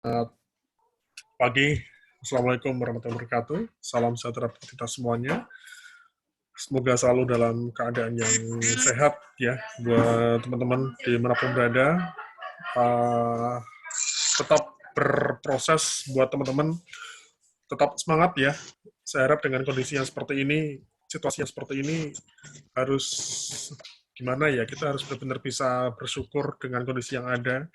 Selamat pagi, Assalamualaikum warahmatullahi wabarakatuh. Salam sejahtera buat kita semuanya. Semoga selalu dalam keadaan yang sehat ya, buat teman-teman dimanapun berada. Tetap berproses buat teman-teman, tetap semangat ya. Saya harap dengan kondisi yang seperti ini, situasi yang seperti ini, harus gimana ya, kita harus benar-benar bisa bersyukur dengan kondisi yang ada,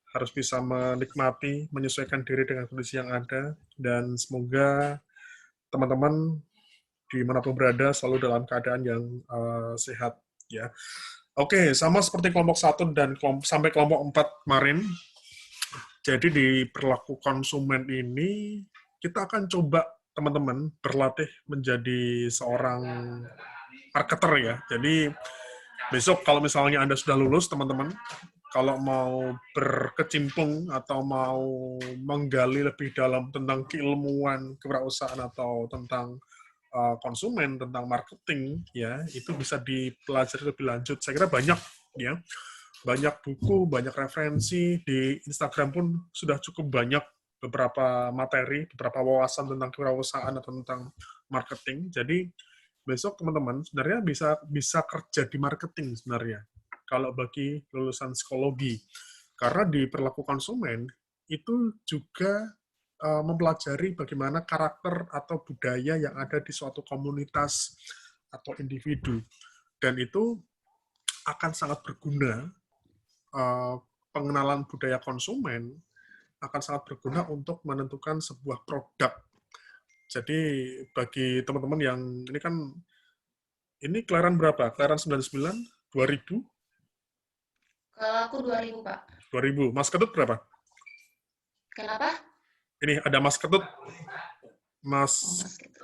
harus bisa menikmati, menyesuaikan diri dengan kondisi yang ada, dan semoga teman-teman dimanapun berada selalu dalam keadaan yang sehat ya. Oke, sama seperti kelompok 1 dan sampai kelompok 4 kemarin, jadi di perilaku konsumen ini kita akan coba teman-teman berlatih menjadi seorang marketer ya. Jadi besok kalau misalnya Anda sudah lulus teman-teman, kalau mau berkecimpung atau mau menggali lebih dalam tentang keilmuan kewirausahaan atau tentang konsumen, tentang marketing, ya itu bisa dipelajari lebih lanjut. Saya kira banyak ya, banyak buku, banyak referensi di Instagram pun sudah cukup banyak beberapa materi, beberapa wawasan tentang kewirausahaan atau tentang marketing. Jadi besok teman-teman sebenarnya bisa bisa kerja di marketing sebenarnya kalau bagi lulusan psikologi, karena di perilaku konsumen itu juga mempelajari bagaimana karakter atau budaya yang ada di suatu komunitas atau individu, dan itu akan sangat berguna. Pengenalan budaya konsumen akan sangat berguna untuk menentukan sebuah produk. Jadi bagi teman-teman yang ini kan, ini kelahiran berapa? Kelahiran 99, 2000, Kalau aku 2000, Pak. 2000. Mas Ketut berapa? Kenapa? Ini ada Mas Ketut, Oh, Mas, Mas gitu.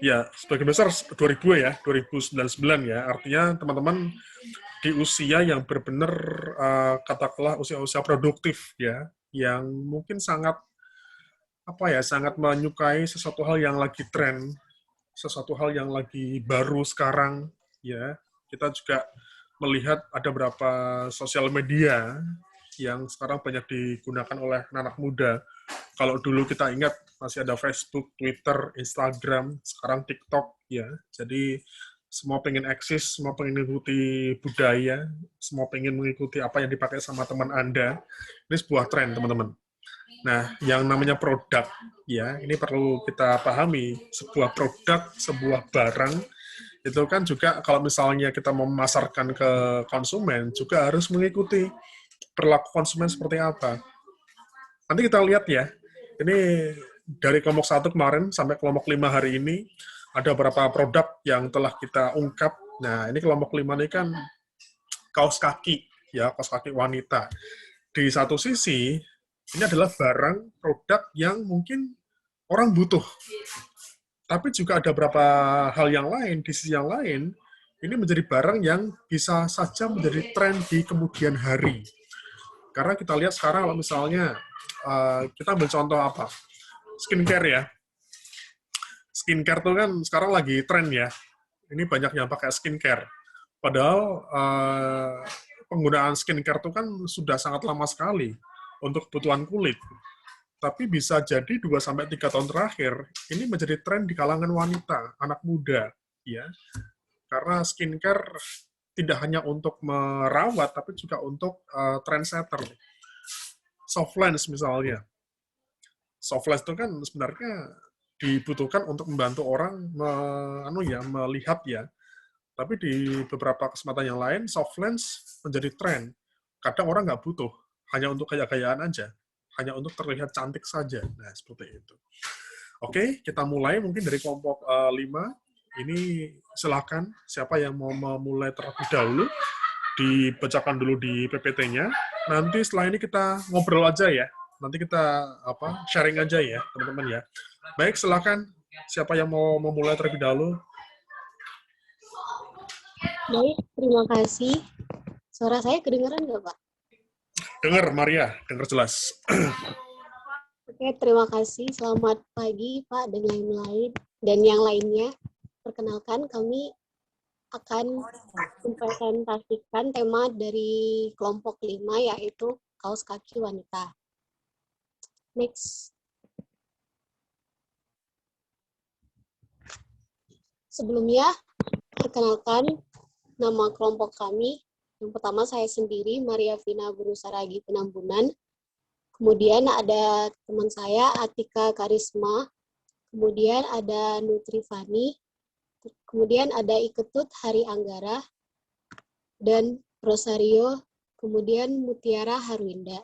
ya sebagian besar 2000 ya, 2099 ya. Artinya teman-teman di usia yang benar-benar katakanlah usia-usia produktif ya, yang mungkin sangat apa ya, sangat menyukai sesuatu hal yang lagi tren, sesuatu hal yang lagi baru sekarang ya. Kita juga melihat ada beberapa sosial media yang sekarang banyak digunakan oleh anak muda. Kalau dulu kita ingat masih ada Facebook, Twitter, Instagram, sekarang TikTok ya. Jadi semua pengen eksis, semua pengen mengikuti budaya, semua pengen mengikuti apa yang dipakai sama teman Anda. Ini sebuah tren, teman-teman. Nah, yang namanya produk, ya, ini perlu kita pahami. Sebuah produk, sebuah barang, itu kan juga kalau misalnya kita mau memasarkan ke konsumen, juga harus mengikuti perilaku konsumen seperti apa. Nanti kita lihat ya, ini dari kelompok 1 kemarin sampai kelompok 5 hari ini, ada beberapa produk yang telah kita ungkap. Nah, ini kelompok 5 ini kan kaos kaki, ya, kaos kaki wanita. Di satu sisi, ini adalah barang, produk yang mungkin orang butuh. Tapi juga ada beberapa hal yang lain, di sisi yang lain, ini menjadi barang yang bisa saja menjadi tren di kemudian hari. Karena kita lihat sekarang kalau misalnya, kita ambil contoh apa? Skincare ya. Skincare tuh kan sekarang lagi tren ya. Ini banyak yang pakai skincare. Padahal penggunaan skincare itu kan sudah sangat lama sekali untuk kebutuhan kulit. Tapi bisa jadi 2-3 tahun terakhir ini menjadi tren di kalangan wanita, anak muda, ya. Karena skincare tidak hanya untuk merawat, tapi juga untuk trendsetter. Soft lens misalnya. Soft lens itu kan sebenarnya dibutuhkan untuk membantu orang melihat ya. Tapi di beberapa kesempatan yang lain, soft lens menjadi tren. Kadang orang nggak butuh, hanya untuk gaya-gayaan aja. Hanya untuk terlihat cantik saja. Nah, seperti itu. Oke, kita mulai mungkin dari kelompok 5. Ini silakan, siapa yang mau memulai terlebih dahulu, dibacakan dulu di PPT-nya. Nanti setelah ini kita ngobrol aja ya. Nanti kita sharing aja ya, teman-teman ya. Baik, silakan. Siapa yang mau memulai terlebih dahulu? Baik, terima kasih. Suara saya kedengaran nggak, Pak? Dengar, Maria. Dengar jelas. Oke, terima kasih. Selamat pagi, Pak, dan lain-lain. Dan yang lainnya, perkenalkan kami akan mempresentasikan tema dari kelompok 5, yaitu kaos kaki wanita. Next. Sebelumnya, perkenalkan nama kelompok kami. Yang pertama saya sendiri, Maria Vina Burusaragi Penambunan. Kemudian ada teman saya, Atika Karisma. Kemudian ada Nutrifani. Kemudian ada Iketut Hari Anggara. Dan Rosario. Kemudian Mutiara Harwinda.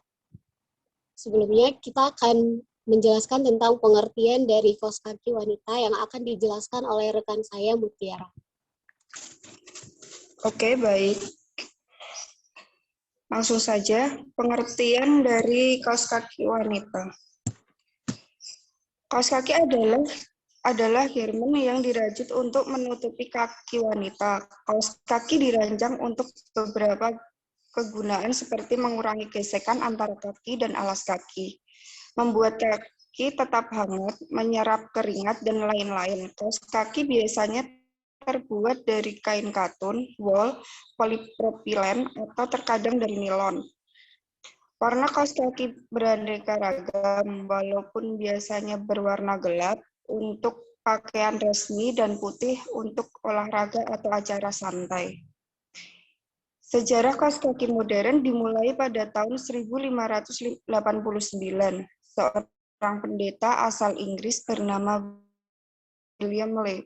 Sebelumnya kita akan menjelaskan tentang pengertian dari kaos kaki wanita yang akan dijelaskan oleh rekan saya, Mutiara. Oke, baik. Langsung saja, pengertian dari kaos kaki wanita. Kaos kaki adalah garment yang dirajut untuk menutupi kaki wanita. Kaos kaki dirancang untuk beberapa kegunaan seperti mengurangi gesekan antara kaki dan alas kaki, membuat kaki tetap hangat, menyerap keringat, dan lain-lain. Kaos kaki biasanya terbuat dari kain katun, wool, polipropilen, atau terkadang dari nilon. Warna kaos kaki beraneka ragam, walaupun biasanya berwarna gelap untuk pakaian resmi dan putih untuk olahraga atau acara santai. Sejarah kaos kaki modern dimulai pada tahun 1589. Seorang pendeta asal Inggris bernama William Lee.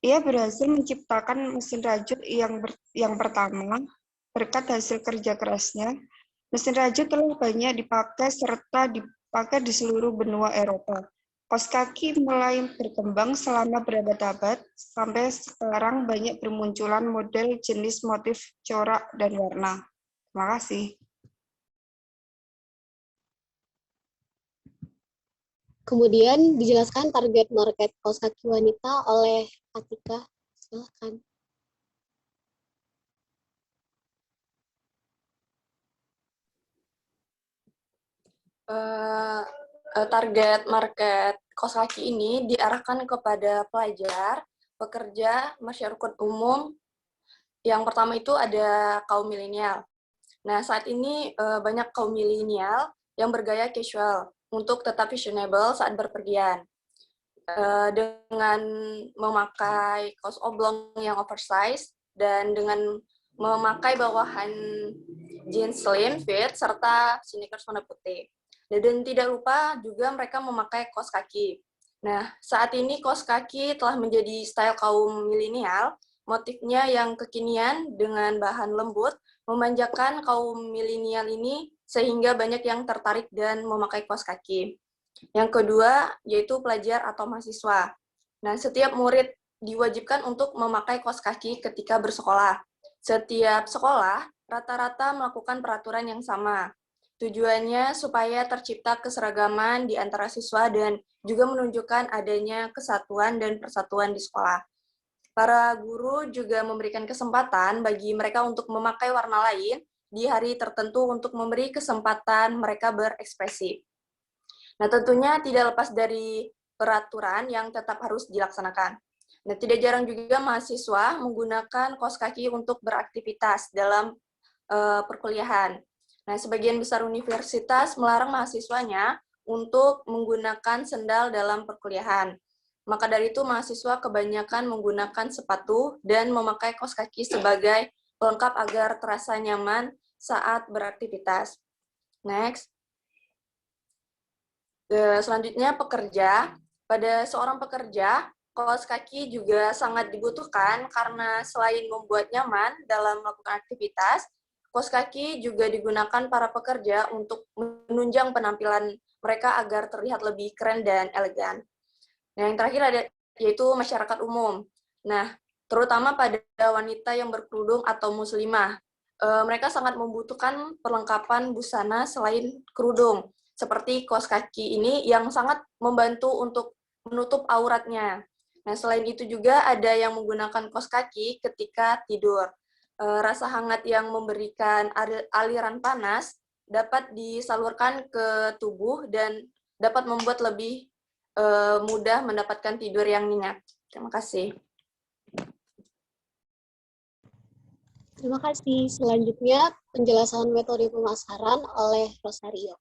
Ia berhasil menciptakan mesin rajut yang pertama. Berkat hasil kerja kerasnya, mesin rajut telah banyak dipakai serta dipakai di seluruh benua Eropa. Kaos kaki mulai berkembang selama berabad-abad, sampai sekarang banyak bermunculan model, jenis, motif, corak, dan warna. Terima kasih. Kemudian dijelaskan target market kaos kaki wanita oleh Atika. Silakan. Target market kaos kaki ini diarahkan kepada pelajar, pekerja, masyarakat umum. Yang pertama itu ada kaum milenial. Nah, saat ini banyak kaum milenial yang bergaya casual untuk tetap fashionable saat berpergian. Dengan memakai kaos oblong yang oversize dan dengan memakai bawahan jeans slim fit serta sneakers warna putih. Dan tidak lupa juga mereka memakai kaos kaki. Nah, saat ini kaos kaki telah menjadi style kaum milenial. Motifnya yang kekinian dengan bahan lembut memanjakan kaum milenial ini sehingga banyak yang tertarik dan memakai kaos kaki. Yang kedua yaitu pelajar atau mahasiswa. Nah, setiap murid diwajibkan untuk memakai kaos kaki ketika bersekolah. Setiap sekolah rata-rata melakukan peraturan yang sama. Tujuannya supaya tercipta keseragaman di antara siswa dan juga menunjukkan adanya kesatuan dan persatuan di sekolah. Para guru juga memberikan kesempatan bagi mereka untuk memakai warna lain di hari tertentu untuk memberi kesempatan mereka berekspresi. Nah, tentunya tidak lepas dari peraturan yang tetap harus dilaksanakan. Nah, tidak jarang juga mahasiswa menggunakan kaos kaki untuk beraktivitas dalam perkuliahan. Nah, sebagian besar universitas melarang mahasiswanya untuk menggunakan sendal dalam perkuliahan. Maka dari itu, mahasiswa kebanyakan menggunakan sepatu dan memakai kaos kaki sebagai pelengkap agar terasa nyaman saat beraktivitas. Next. Selanjutnya, pekerja. Pada seorang pekerja, kaos kaki juga sangat dibutuhkan karena selain membuat nyaman dalam melakukan aktivitas, kaos kaki juga digunakan para pekerja untuk menunjang penampilan mereka agar terlihat lebih keren dan elegan. Nah, yang terakhir ada yaitu masyarakat umum. Nah, terutama pada wanita yang berkerudung atau muslimah. Mereka sangat membutuhkan perlengkapan busana selain kerudung, seperti kaos kaki ini yang sangat membantu untuk menutup auratnya. Nah, selain itu juga ada yang menggunakan kaos kaki ketika tidur. Rasa hangat yang memberikan aliran panas dapat disalurkan ke tubuh dan dapat membuat lebih mudah mendapatkan tidur yang nyenyak. Terima kasih. Terima kasih. Selanjutnya, penjelasan metode pemasaran oleh Rosario.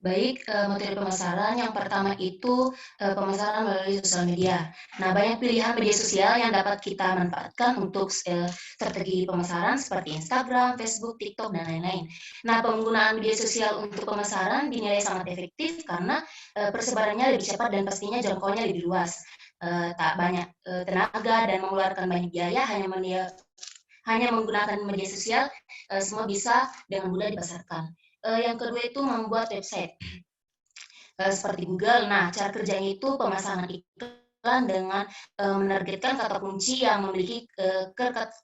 Baik, materi pemasaran yang pertama itu pemasaran melalui sosial media. Nah, banyak pilihan media sosial yang dapat kita manfaatkan untuk strategi pemasaran seperti Instagram, Facebook, TikTok, dan lain-lain. Nah, penggunaan media sosial untuk pemasaran dinilai sangat efektif karena persebarannya lebih cepat dan pastinya jangkauannya lebih luas. Tak banyak tenaga dan mengeluarkan banyak biaya, hanya menggunakan media sosial, semua bisa dengan mudah dipasarkan. Yang kedua itu membuat website seperti Google. Nah, cara kerjanya itu pemasangan iklan dengan menargetkan kata kunci yang memiliki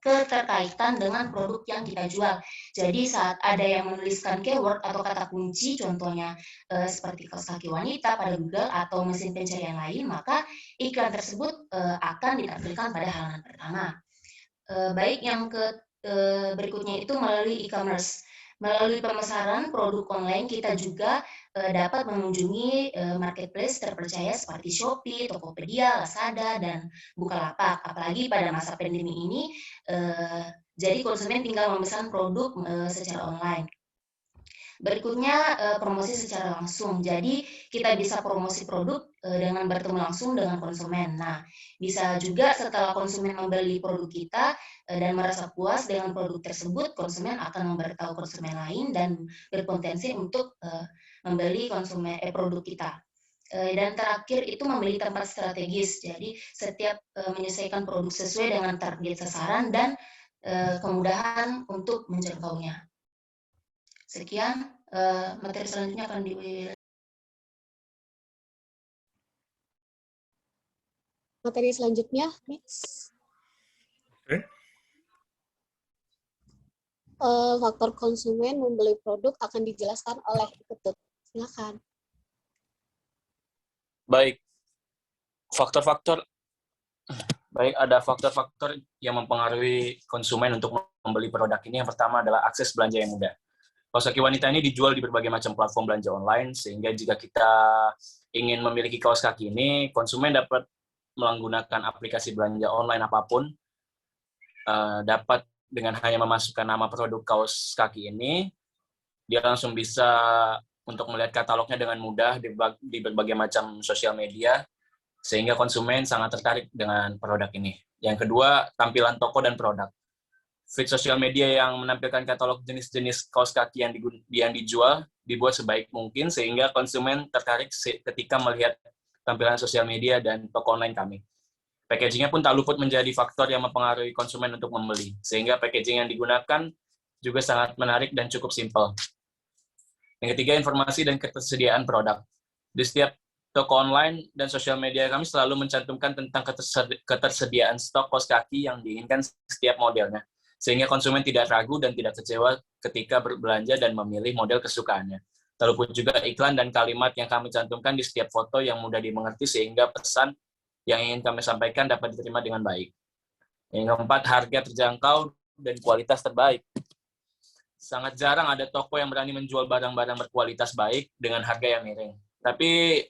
keterkaitan dengan produk yang kita jual. Jadi saat ada yang menuliskan keyword atau kata kunci, contohnya seperti kaos kaki wanita pada Google atau mesin pencarian lain, maka iklan tersebut akan ditampilkan pada halaman pertama. Baik yang berikutnya itu melalui e-commerce. Melalui pemasaran produk online kita juga dapat mengunjungi marketplace terpercaya seperti Shopee, Tokopedia, Lazada, dan Bukalapak. Apalagi pada masa pandemi ini, jadi konsumen tinggal memesan produk secara online. Berikutnya promosi secara langsung. Jadi kita bisa promosi produk dengan bertemu langsung dengan konsumen. Nah, bisa juga setelah konsumen membeli produk kita dan merasa puas dengan produk tersebut, konsumen akan memberitahu konsumen lain dan berpotensi untuk membeli produk kita. Dan terakhir itu membeli tempat strategis. Jadi setiap menyesuaikan produk sesuai dengan target sasaran dan kemudahan untuk menjangkaunya. Sekian, materi selanjutnya akan Materi selanjutnya, next. Oke. Faktor konsumen membeli produk akan dijelaskan oleh Ketut. Silakan. Baik, ada faktor-faktor yang mempengaruhi konsumen untuk membeli produk ini. Yang pertama adalah akses belanja yang mudah. Kaos kaki wanita ini dijual di berbagai macam platform belanja online, sehingga jika kita ingin memiliki kaos kaki ini, konsumen dapat menggunakan aplikasi belanja online apapun, dapat dengan hanya memasukkan nama produk kaos kaki ini, dia langsung bisa untuk melihat katalognya dengan mudah di berbagai macam sosial media, sehingga konsumen sangat tertarik dengan produk ini. Yang kedua, tampilan toko dan produk. Feed sosial media yang menampilkan katalog jenis-jenis kaos kaki yang dijual dibuat sebaik mungkin, sehingga konsumen tertarik ketika melihat tampilan sosial media dan toko online kami. Packaging-nya pun tak luput menjadi faktor yang mempengaruhi konsumen untuk membeli, sehingga packaging yang digunakan juga sangat menarik dan cukup simpel. Yang ketiga, informasi dan ketersediaan produk. Di setiap toko online dan sosial media kami selalu mencantumkan tentang ketersediaan stok kaos kaki yang diinginkan setiap modelnya, sehingga konsumen tidak ragu dan tidak kecewa ketika berbelanja dan memilih model kesukaannya. Terluput juga iklan dan kalimat yang kami cantumkan di setiap foto yang mudah dimengerti, sehingga pesan yang ingin kami sampaikan dapat diterima dengan baik. Yang keempat, harga terjangkau dan kualitas terbaik. Sangat jarang ada toko yang berani menjual barang-barang berkualitas baik dengan harga yang miring. Tapi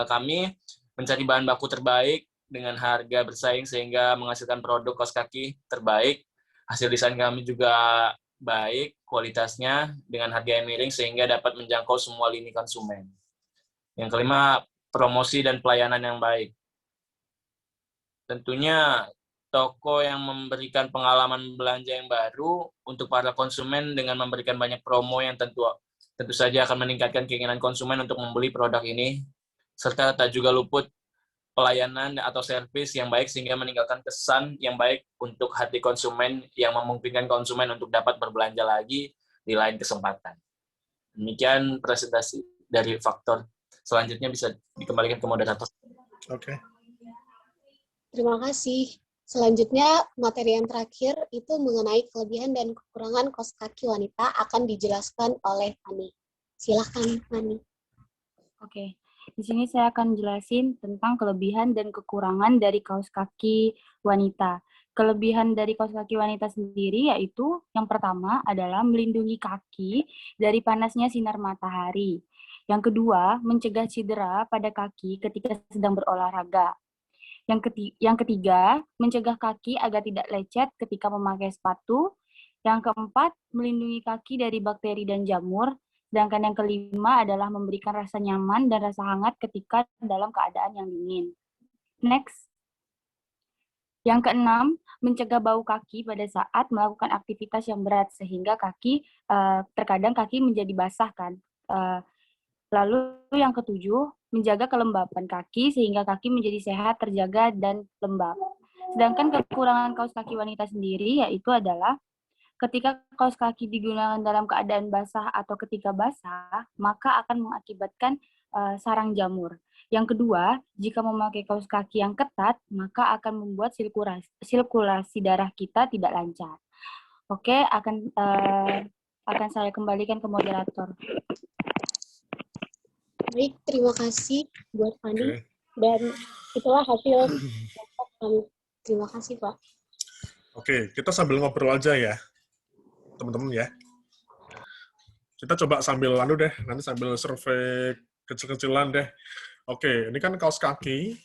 kami mencari bahan baku terbaik dengan harga bersaing sehingga menghasilkan produk kaos kaki terbaik. Hasil desain kami juga baik, kualitasnya dengan harga yang miring sehingga dapat menjangkau semua lini konsumen. Yang kelima, promosi dan pelayanan yang baik. Tentunya toko yang memberikan pengalaman belanja yang baru untuk para konsumen dengan memberikan banyak promo yang tentu saja akan meningkatkan keinginan konsumen untuk membeli produk ini, serta tak juga luput pelayanan atau servis yang baik sehingga meninggalkan kesan yang baik untuk hati konsumen yang memungkinkan konsumen untuk dapat berbelanja lagi di lain kesempatan. Demikian presentasi dari faktor. Selanjutnya bisa dikembalikan ke moderator. Oke. Terima kasih. Selanjutnya, materi yang terakhir itu mengenai kelebihan dan kekurangan kaos kaki wanita akan dijelaskan oleh Fani. Silakan, Fani. Oke, di sini saya akan jelasin tentang kelebihan dan kekurangan dari kaos kaki wanita. Kelebihan dari kaos kaki wanita sendiri yaitu yang pertama adalah melindungi kaki dari panasnya sinar matahari. Yang kedua, mencegah cedera pada kaki ketika sedang berolahraga. Yang ketiga, mencegah kaki agar tidak lecet ketika memakai sepatu. Yang keempat, melindungi kaki dari bakteri dan jamur. Sedangkan yang kelima adalah memberikan rasa nyaman dan rasa hangat ketika dalam keadaan yang dingin. Next. Yang keenam, mencegah bau kaki pada saat melakukan aktivitas yang berat, sehingga terkadang kaki menjadi basah kan. Lalu yang ketujuh, menjaga kelembapan kaki sehingga kaki menjadi sehat, terjaga, dan lembab. Sedangkan kekurangan kaos kaki wanita sendiri yaitu adalah ketika kaos kaki digunakan dalam keadaan basah atau ketika basah, maka akan mengakibatkan sarang jamur. Yang kedua, jika memakai kaos kaki yang ketat, maka akan membuat sirkulasi darah kita tidak lancar. Oke, akan saya kembalikan ke moderator. Baik, terima kasih buat Fani. Dan itulah hasil kelompok kami. Terima kasih, Pak. Oke, kita sambil ngobrol aja ya, teman-teman ya. Kita coba sambil nanti sambil survei kecil-kecilan deh. Oke, ini kan kaos kaki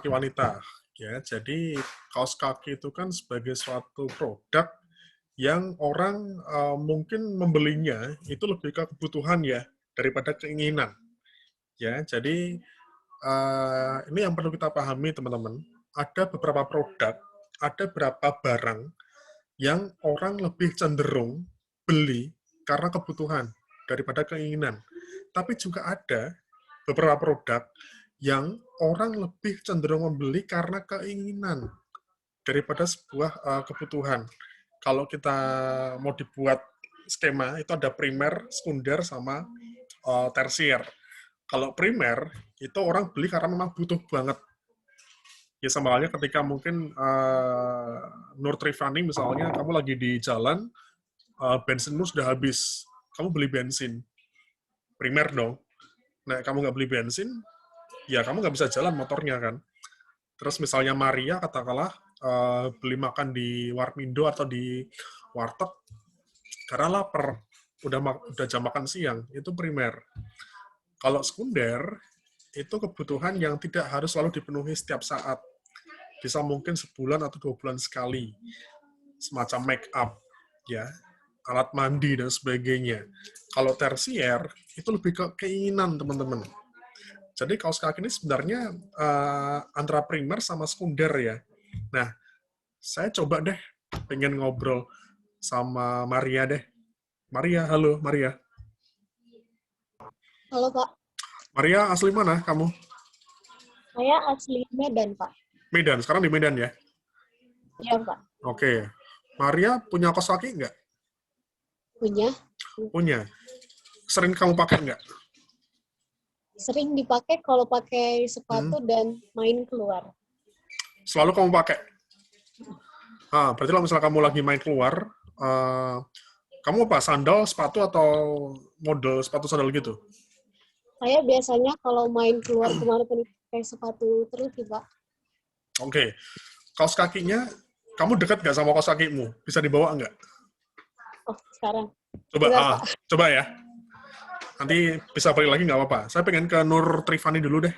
wanita ya. Jadi kaos kaki itu kan sebagai suatu produk yang orang mungkin membelinya itu lebih ke kebutuhan ya daripada keinginan. Ya, jadi ini yang perlu kita pahami teman-teman. Ada beberapa produk, ada beberapa barang yang orang lebih cenderung beli karena kebutuhan daripada keinginan. Tapi juga ada beberapa produk yang orang lebih cenderung membeli karena keinginan daripada sebuah kebutuhan. Kalau kita mau dibuat skema, itu ada primer, sekunder, sama tersier. Kalau primer, itu orang beli karena memang butuh banget. Ya sama halnya ketika mungkin Nur Trifani misalnya, kamu lagi di jalan, bensinmu sudah habis, kamu beli bensin. Primer dong. Nah, kamu nggak beli bensin, ya kamu nggak bisa jalan motornya kan. Terus misalnya Maria, katakanlah, beli makan di Warmindo atau di warteg, karena lapar, udah jam makan siang, itu primer. Kalau sekunder, itu kebutuhan yang tidak harus selalu dipenuhi setiap saat. Bisa mungkin sebulan atau 2 bulan sekali. Semacam make up, ya, alat mandi, dan sebagainya. Kalau tersier, itu lebih ke keinginan, teman-teman. Jadi kaos kaki ini sebenarnya antara primer sama sekunder ya. Nah, saya coba deh pengen ngobrol sama Maria deh. Maria, halo Maria. Halo, Pak. Maria, asli mana kamu? Saya asli Medan, Pak. Medan, sekarang di Medan ya? Iya, Pak. Oke. Maria punya kaos kaki nggak? Punya. Punya. Sering kamu pakai nggak? Sering dipakai kalau pakai sepatu dan main keluar. Selalu kamu pakai? Berarti kalau misalnya kamu lagi main keluar, kamu apa? Sandal, sepatu, atau model sepatu sandal gitu? Saya biasanya kalau main keluar kemana-pun pakai sepatu terus sih, Pak. Oke. Kaos kakinya, kamu dekat nggak sama kaos kakimu? Bisa dibawa nggak? Oh, sekarang. Coba, Benar, Pak. coba ya. Nanti bisa balik lagi nggak apa-apa. Saya pengen ke Nur Trifani dulu deh.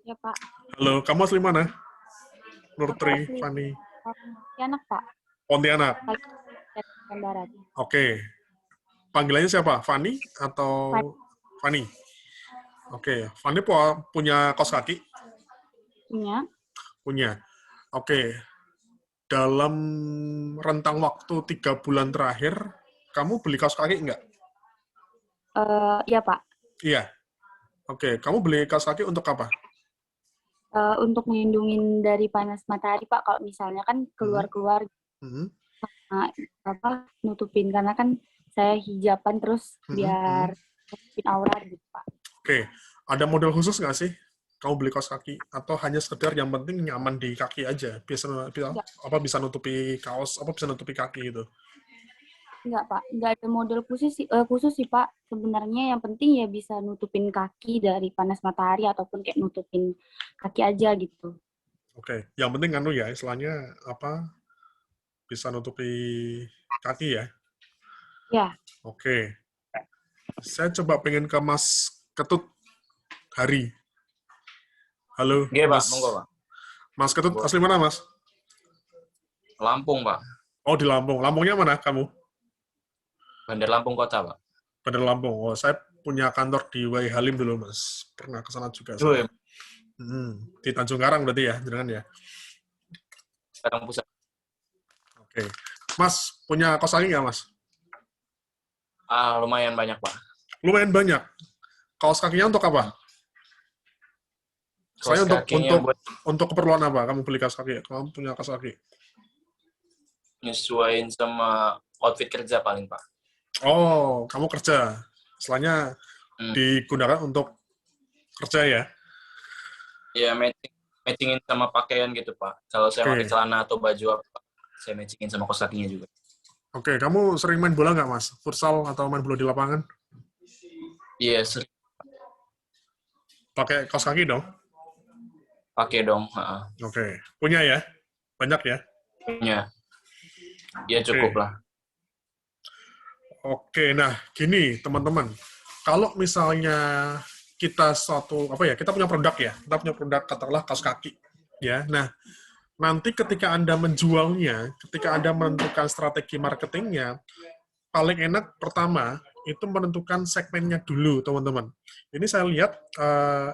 Ya, Pak. Halo, kamu asli mana? Nur Trifani. Pontianak, Pak. Pontianak. Kalimantan Barat. Oke. Panggilannya siapa? Fani atau Fani? Oke. Fani punya kaos kaki? Punya. Punya. Oke. Dalam rentang waktu 3 bulan terakhir, kamu beli kaos kaki nggak? Iya, Pak. Iya. Oke. Kamu beli kaos kaki untuk apa? Untuk melindungi dari panas matahari, Pak. Kalau misalnya kan keluar-keluar, nutupin. Karena kan saya hijaban terus biar nutupin aurat gitu, Pak. Oke. Ada model khusus nggak sih? Kamu beli kaos kaki? Atau hanya sekedar yang penting nyaman di kaki aja? Bisa nutupi kaos, bisa nutupi kaki gitu? Enggak, Pak. Enggak ada model khusus sih, Pak. Sebenarnya yang penting ya bisa nutupin kaki dari panas matahari ataupun kayak nutupin kaki aja gitu. Oke. Yang penting ya, istilahnya bisa nutupi kaki ya? Ya. Oke. Saya coba pengen ke Mas Ketut Hari. Halo, Iya, Pak. Mas. Monggo, Pak. Mas Ketut, asli mana, Mas? Lampung, Pak. Oh, di Lampung. Lampungnya mana kamu? Bandar Lampung Kota, Pak. Bandar Lampung. Oh, saya punya kantor di Wai Halim dulu, Mas. Pernah ke sana juga Oh, saya. ya. Di Tanjung Karang berarti ya, jangan ya. Sekarang pusat. Oke. Mas, punya kaos kaki nggak, Mas? Lumayan banyak, Pak. Lumayan banyak. Kaos kakinya untuk apa? Kaos Saya kakinya buat untuk keperluan apa? Kamu beli kaos kaki? Kamu punya kaos kaki? nyesuaiin sama outfit kerja paling, Pak. Oh, kamu kerja. Istilahnya digunakan untuk kerja ya? Ya, matchingin sama pakaian gitu, Pak. Kalau saya pakai celana atau baju apa, saya matchingin sama kaos kakinya juga. Oke, kamu sering main bola nggak, Mas? Futsal atau main bola di lapangan? Iya, sering Pakai kaos kaki dong? pakai dong. Oke. Punya ya? Banyak ya? Punya. Ya cukup lah. Oke, nah gini teman-teman. Kalau misalnya kita kita punya produk ya, kita punya produk katakanlah kaos kaki, ya. Nah, nanti ketika Anda menjualnya, ketika Anda menentukan strategi marketingnya, paling enak pertama itu menentukan segmennya dulu, teman-teman. Ini saya lihat,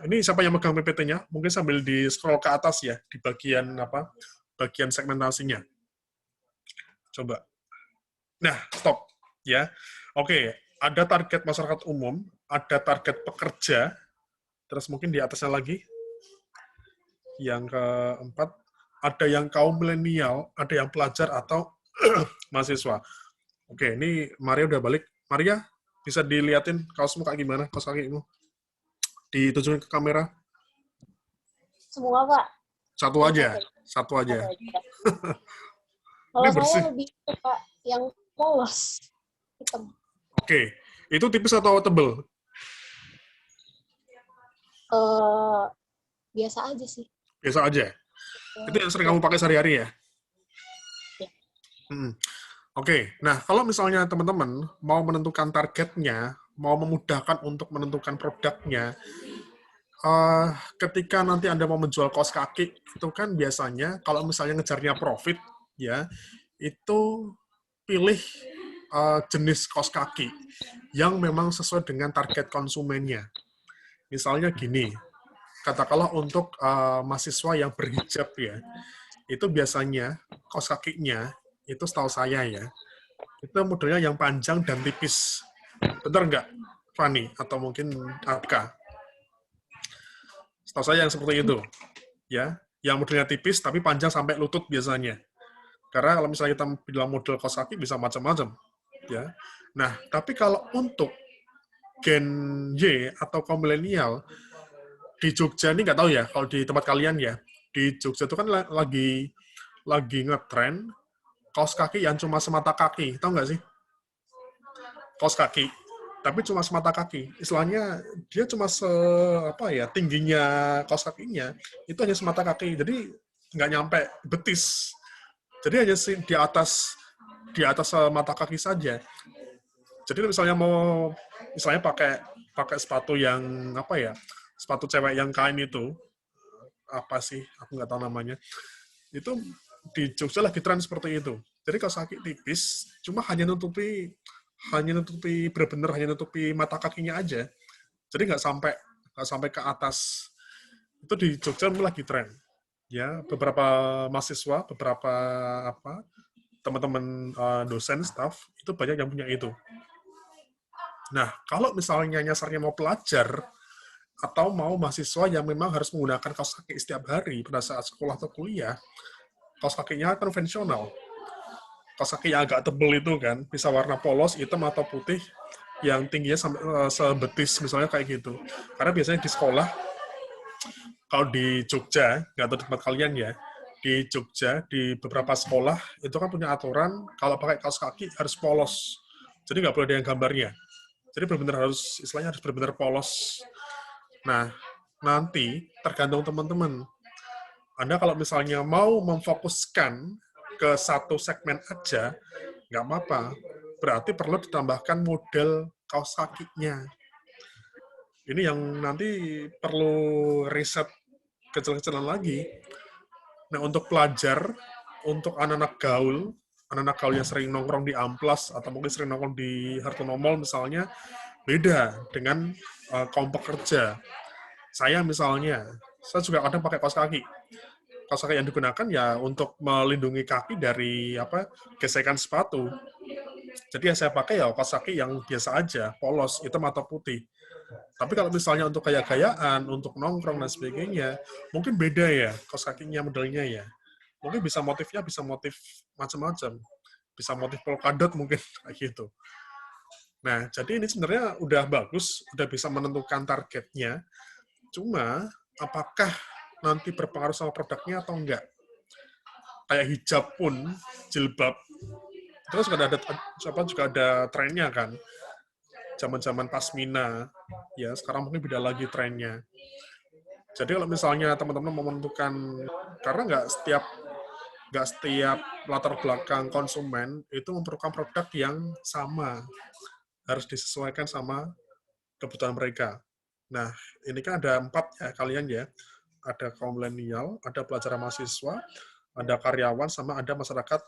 ini siapa yang megang PPT-nya? Mungkin sambil di scroll ke atas ya, di bagian bagian segmentasinya. Coba. Nah, stop ya. Oke, ada target masyarakat umum, ada target pekerja, terus mungkin di atasnya lagi, yang keempat, ada yang kaum milenial, ada yang pelajar atau mahasiswa. Oke, ini Maria udah balik. Maria, bisa diliatin kaosmu kayak gimana, kaos kakimu? Ditunjukin ke kamera. Semua, Pak. Satu aja. Kalau Ini bersih. saya lebih suka yang polos, hitam. Oke, itu tipis atau tebel? Biasa aja sih. Biasa aja. Itu yang sering kamu pakai sehari-hari ya? Oke, nah kalau misalnya teman-teman mau menentukan targetnya, mau memudahkan untuk menentukan produknya, ketika nanti Anda mau menjual kaos kaki, itu kan biasanya kalau misalnya ngejarnya profit, ya, itu pilih jenis kaos kaki yang memang sesuai dengan target konsumennya. Misalnya gini, katakanlah untuk mahasiswa yang berhijab ya, itu biasanya kaos kakinya, itu setahu saya ya, itu modelnya yang panjang dan tipis. Benar nggak, Fani? Atau mungkin Atka? Setahu saya yang seperti itu. Ya, yang modelnya tipis tapi panjang sampai lutut biasanya. Karena kalau misalnya kita bilang model kaos kaki bisa macam-macam. Ya. Nah, tapi kalau untuk Gen Y atau kaum milenial, di Jogja ini nggak tahu ya, kalau di tempat kalian ya, di Jogja itu kan lagi ngetren kaos kaki yang cuma semata kaki, tahu nggak sih? Kaos kaki, tapi cuma semata kaki. Istilahnya dia cuma tingginya kaos kakinya itu hanya semata kaki, jadi nggak nyampe betis. Jadi hanya di atas mata kaki saja. Jadi misalnya pakai sepatu yang sepatu cewek yang kain itu, apa sih, aku nggak tahu namanya, itu di Jogja lagi tren seperti itu. Jadi kaos kaki tipis, cuma hanya nutupi benar-benar hanya nutupi mata kakinya aja. Jadi nggak sampai ke atas. Itu di Jogja lagi tren. Ya, beberapa mahasiswa, beberapa teman-teman dosen, staff itu banyak yang punya itu. Nah, kalau misalnya nyasarnya mau pelajar atau mau mahasiswa yang memang harus menggunakan kaos kaki setiap hari pada saat sekolah atau kuliah, kaos kakinya konvensional. Kaos kaki yang agak tebal itu kan, bisa warna polos, hitam atau putih, yang tingginya sampai sebetis misalnya kayak gitu. Karena biasanya di sekolah, kalau di Jogja, nggak tahu di tempat kalian ya, di Jogja, di beberapa sekolah, itu kan punya aturan, kalau pakai kaos kaki harus polos. Jadi nggak boleh ada yang gambarnya. Jadi benar-benar istilahnya harus benar-benar polos. Nah, nanti tergantung teman-teman. Anda kalau misalnya mau memfokuskan ke satu segmen aja, nggak apa-apa. Berarti perlu ditambahkan model kaos kakinya. Ini yang nanti perlu riset kecil-kecilan lagi. Nah, untuk pelajar, untuk anak-anak gaul, anak-anak gaul yang sering nongkrong di Amplas atau mungkin sering nongkrong di Hartono Mall misalnya, beda dengan kaum pekerja. Saya misalnya, saya juga kadang pakai kaos kaki. Kaos kaki yang digunakan ya untuk melindungi kaki dari gesekan sepatu. Jadi yang saya pakai ya kaos kaki yang biasa aja, polos, hitam atau putih. Tapi kalau misalnya untuk gaya-gayaan, untuk nongkrong dan sebagainya, mungkin beda ya kaos kakinya modelnya ya. Mungkin bisa motifnya bisa motif macam-macam. Bisa motif polka dot mungkin kayak gitu. Nah, jadi ini sebenarnya udah bagus, udah bisa menentukan targetnya. Cuma apakah nanti berpengaruh sama produknya atau enggak? Kayak hijab pun, jilbab, terus juga ada trennya kan. Zaman-zaman pasmina, ya sekarang mungkin beda lagi trennya. Jadi kalau misalnya teman-teman mau menentukan, karena nggak setiap latar belakang konsumen itu memerlukan produk yang sama, harus disesuaikan sama kebutuhan mereka. Nah, ini kan ada 4 ya kalian ya. Ada kaum milenial, ada pelajar mahasiswa, ada karyawan, sama ada masyarakat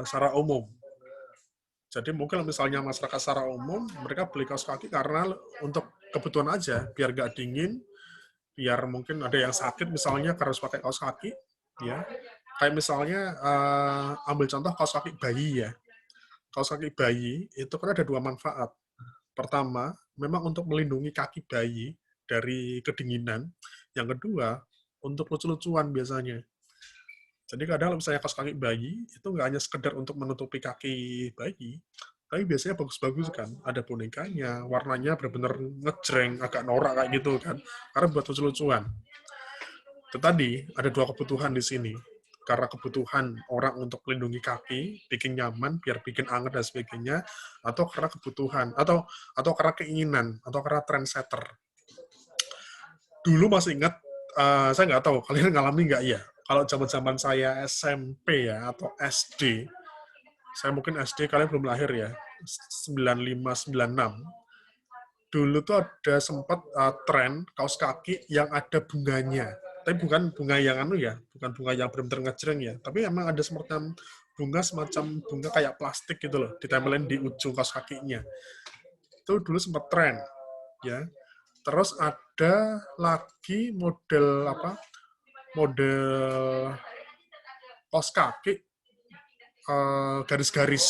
secara umum. Jadi mungkin misalnya masyarakat secara umum, mereka beli kaos kaki karena untuk kebutuhan aja, biar nggak dingin, biar mungkin ada yang sakit misalnya karena harus pakai kaos kaki, ya. Kayak misalnya ambil contoh kaos kaki bayi ya. Kaos kaki bayi itu kan ada 2 manfaat. Pertama, memang untuk melindungi kaki bayi dari kedinginan. Yang kedua, untuk lucu-lucuan biasanya. Jadi kadang misalnya kaos kaki bayi, itu nggak hanya sekedar untuk menutupi kaki bayi, tapi biasanya bagus-bagus kan. Ada bonekanya, warnanya benar-benar ngejreng, agak norak kayak gitu kan. Karena buat lucu-lucuan. Tetapi ada 2 kebutuhan di sini. Karena kebutuhan orang untuk melindungi kaki, bikin nyaman, biar bikin anget dan sebagainya, atau karena kebutuhan, atau karena keinginan, atau karena trendsetter. Dulu masih ingat, saya nggak tahu, kalian ngalami nggak ya? Kalau zaman-zaman saya SMP ya, atau SD, saya mungkin SD, kalian belum lahir ya, 95, 96. Dulu tuh ada sempat tren kaos kaki yang ada bunganya. Tapi bukan bunga yang bukan bunga yang benar-benar ngejreng ya. Tapi emang ada semacam bunga kayak plastik gitu loh, ditempelin di ujung kaos kakinya. Itu dulu sempat tren, ya. Terus ada lagi model kaos kaki garis-garis,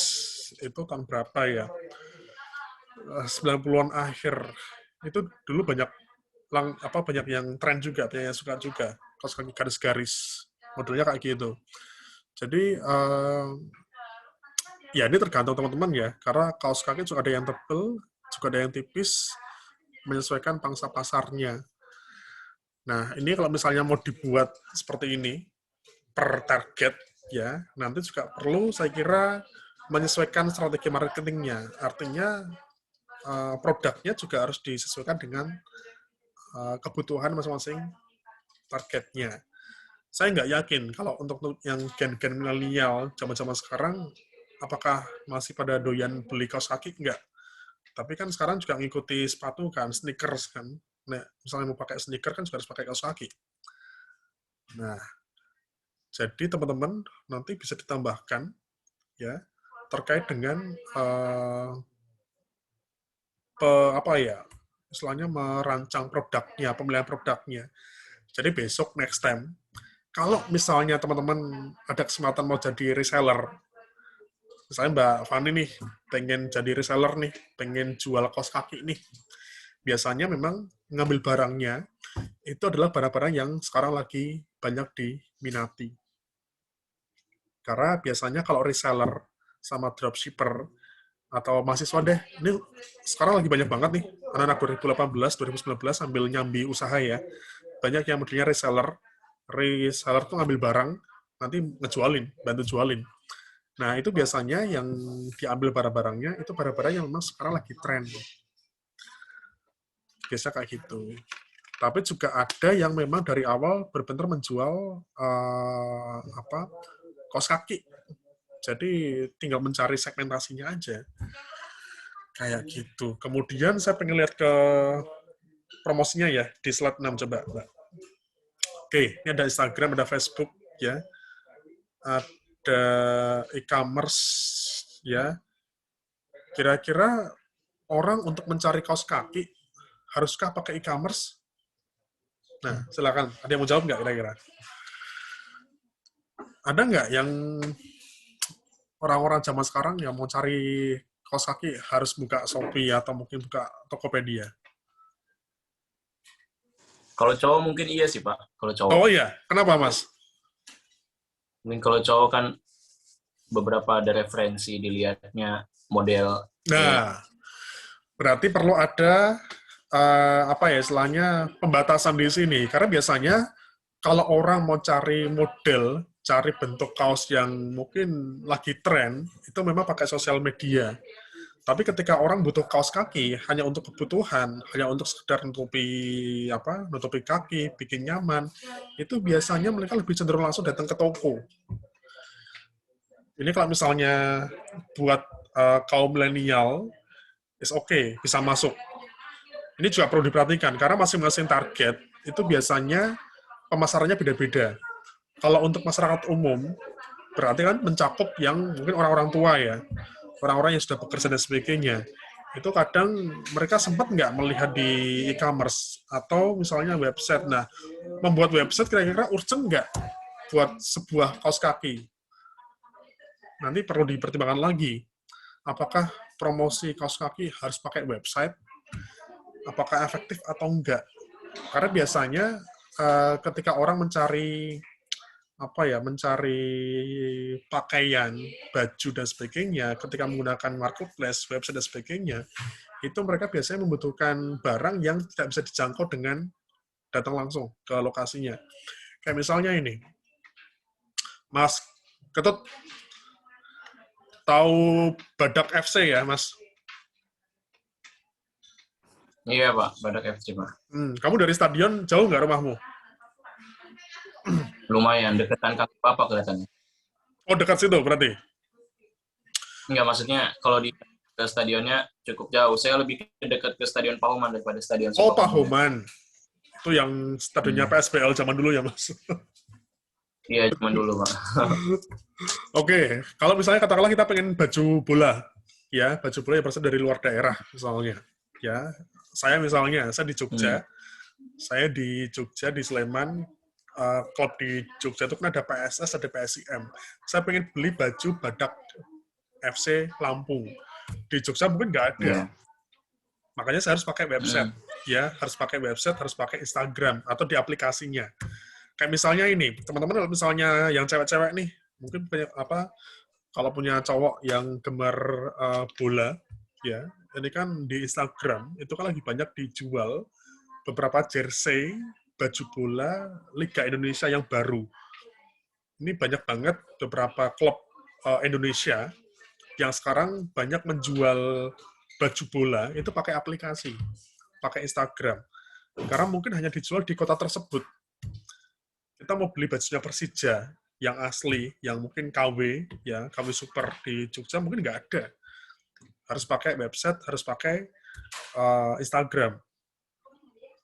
itu tahun berapa ya? 90-an akhir. Itu dulu banyak yang tren juga, banyak yang suka juga. Kaos kaki garis-garis, modelnya kayak gitu. Jadi, ya ini tergantung teman-teman ya, karena kaos kaki juga ada yang tebal, juga ada yang tipis, menyesuaikan pangsa pasarnya. Nah, ini kalau misalnya mau dibuat seperti ini, per target, ya, nanti juga perlu, saya kira, menyesuaikan strategi marketingnya. Artinya, produknya juga harus disesuaikan dengan kebutuhan masing-masing targetnya. Saya nggak yakin kalau untuk yang gen-gen milenial zaman-zaman sekarang, apakah masih pada doyan beli kaos kaki? Nggak. Tapi kan sekarang juga ngikuti sepatu kan, sneakers kan. Nah, misalnya mau pakai sneaker kan juga harus pakai kaos kaki. Nah, jadi teman-teman nanti bisa ditambahkan ya terkait dengan istilahnya merancang produknya, pemilihan produknya. Jadi besok next time, kalau misalnya teman-teman ada kesempatan mau jadi reseller, misalnya Mbak Fani nih, pengen jadi reseller nih, pengen jual kaos kaki nih, biasanya memang ngambil barangnya, itu adalah barang-barang yang sekarang lagi banyak diminati. Karena biasanya kalau reseller sama dropshipper, atau mahasiswa deh, ini sekarang lagi banyak banget nih, anak-anak 2018, 2019 sambil nyambi usaha ya, banyak yang modelnya reseller tuh ngambil barang, nanti ngejualin, bantu jualin. Nah, itu biasanya yang diambil barang-barangnya, itu barang-barang yang memang sekarang lagi tren. Biasa kayak gitu. Tapi juga ada yang memang dari awal benar-benar menjual kaos kaki. Jadi tinggal mencari segmentasinya aja. Kayak gitu. Kemudian saya pengen lihat ke promosinya ya, di slide 6 coba, Mbak. Oke, ini ada Instagram, ada Facebook ya. ada e-commerce, ya. Kira-kira orang untuk mencari kaos kaki, haruskah pakai e-commerce? Nah, silakan. Ada yang mau jawab nggak kira-kira? Ada nggak yang orang-orang zaman sekarang yang mau cari kaos kaki harus buka Shopee atau mungkin buka Tokopedia? Kalau cowok mungkin iya sih, Pak. Kalau cowok. Oh iya, kenapa Mas? Mungkin kalau cowok kan beberapa ada referensi dilihatnya model. Nah, berarti perlu ada apa ya istilahnya pembatasan di sini. Karena biasanya kalau orang mau cari model, cari bentuk kaos yang mungkin lagi tren, itu memang pakai sosial media. Tapi ketika orang butuh kaos kaki hanya untuk kebutuhan, hanya untuk sekedar nutupi kaki, bikin nyaman, itu biasanya mereka lebih cenderung langsung datang ke toko. Ini kalau misalnya buat kaum milenial, is okay, bisa masuk. Ini juga perlu diperhatikan karena masing-masing target itu biasanya pemasarannya beda-beda. Kalau untuk masyarakat umum, berarti kan mencakup yang mungkin orang-orang tua ya, orang-orang yang sudah bekerja dan sebagainya. Itu kadang mereka sempat nggak melihat di e-commerce atau misalnya website. Nah, membuat website kira-kira urgent nggak buat sebuah kaos kaki? Nanti perlu dipertimbangkan lagi. Apakah promosi kaos kaki harus pakai website? Apakah efektif atau enggak? Karena biasanya ketika orang mencari pakaian, baju dan sebagainya, ketika menggunakan marketplace, website dan sebagainya, itu mereka biasanya membutuhkan barang yang tidak bisa dijangkau dengan datang langsung ke lokasinya. Kayak misalnya ini, Mas Ketut tahu Badak FC ya, Mas? Iya, Pak. Badak FC, Pak. Kamu dari stadion jauh nggak rumahmu? Lumayan, deketan kaki Bapak kelihatannya. Oh, dekat situ berarti? Enggak, maksudnya kalau di ke stadionnya cukup jauh. Saya lebih dekat ke Stadion Pahoman daripada Stadion Oh, Supakambangan. Pahoman. Itu yang stadionnya PSBL zaman dulu ya, Mas? Iya, cuma dulu, Pak. Oke, kalau misalnya katakanlah kita pengen baju bola, ya, baju bola yang berasal dari luar daerah, misalnya. Ya, saya di Jogja, di Sleman, klub di Jogja itu kan ada PSS, ada PSIM. Saya pengen beli baju Badak FC Lampung. Di Jogja mungkin nggak ada. Yeah. Makanya saya harus pakai website. Ya, harus pakai website, harus pakai Instagram, atau di aplikasinya. Kayak misalnya ini, teman-teman kalau misalnya yang cewek-cewek nih, mungkin kalau punya cowok yang gemar bola, ya, ini kan di Instagram, itu kan lagi banyak dijual beberapa jersey, baju bola, Liga Indonesia yang baru. Ini banyak banget beberapa klub Indonesia yang sekarang banyak menjual baju bola, itu pakai aplikasi, pakai Instagram. Karena mungkin hanya dijual di kota tersebut. Kita mau beli bajunya Persija, yang asli, yang mungkin KW, ya KW Super di Jogja mungkin nggak ada. Harus pakai website, harus pakai Instagram.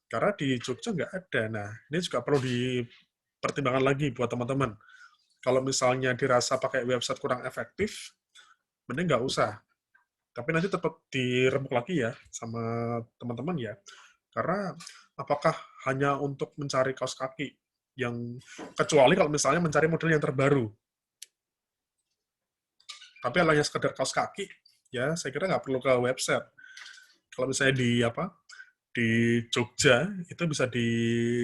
Karena di Jogja nggak ada. Nah, ini juga perlu dipertimbangkan lagi buat teman-teman. Kalau misalnya dirasa pakai website kurang efektif, mending nggak usah. Tapi nanti tetap diremuk lagi ya sama teman-teman ya. Karena apakah hanya untuk mencari kaos kaki yang kecuali kalau misalnya mencari model yang terbaru. Tapi kalau hanya sekedar kaos kaki, ya saya kira nggak perlu ke website. Kalau misalnya di Jogja, itu bisa di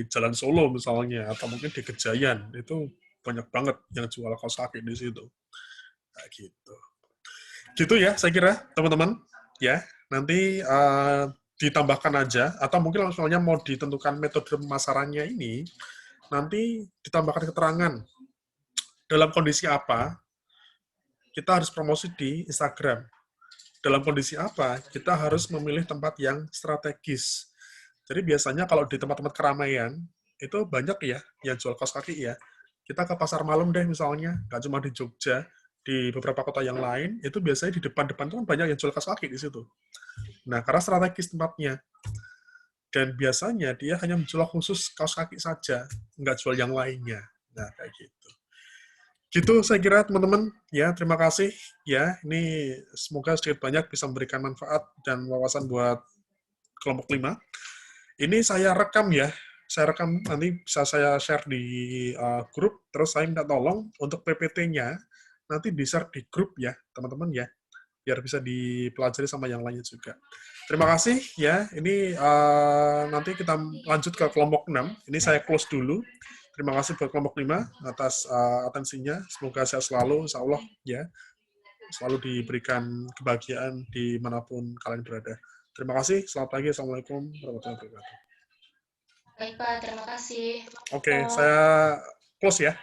Jalan Solo misalnya, atau mungkin di Kejayan, itu banyak banget yang jual kaos kaki di situ. Kayak gitu. Gitu ya, saya kira, teman-teman. Ya, nanti ditambahkan aja, atau mungkin misalnya mau ditentukan metode pemasarannya ini, nanti ditambahkan keterangan dalam kondisi apa kita harus promosi di Instagram. Dalam kondisi apa kita harus memilih tempat yang strategis. Jadi biasanya kalau di tempat-tempat keramaian itu banyak ya yang jual kaos kaki ya. Kita ke pasar malam deh misalnya, nggak cuma di Jogja, di beberapa kota yang lain itu biasanya di depan-depan itu kan banyak yang jual kaos kaki di situ. Nah, karena strategis tempatnya. Dan biasanya dia hanya menjual khusus kaos kaki saja, nggak jual yang lainnya. Nah, kayak gitu. Gitu saya kira teman-teman ya, terima kasih ya. Ini semoga sedikit banyak bisa memberikan manfaat dan wawasan buat kelompok 5. Ini saya rekam ya. Saya rekam nanti bisa saya share di grup, terus saya minta tolong untuk PPT-nya nanti di-share di grup ya, teman-teman ya, biar bisa dipelajari sama yang lainnya juga. Terima kasih ya. Ini nanti kita lanjut ke kelompok 6. Ini saya close dulu. Terima kasih buat kelompok 5 atas atensinya. Semoga sehat selalu, insya Allah ya. Selalu diberikan kebahagiaan dimanapun kalian berada. Terima kasih. Selamat pagi. Assalamualaikum warahmatullahi wabarakatuh. Baik Pak, terima kasih. Oke, saya close ya.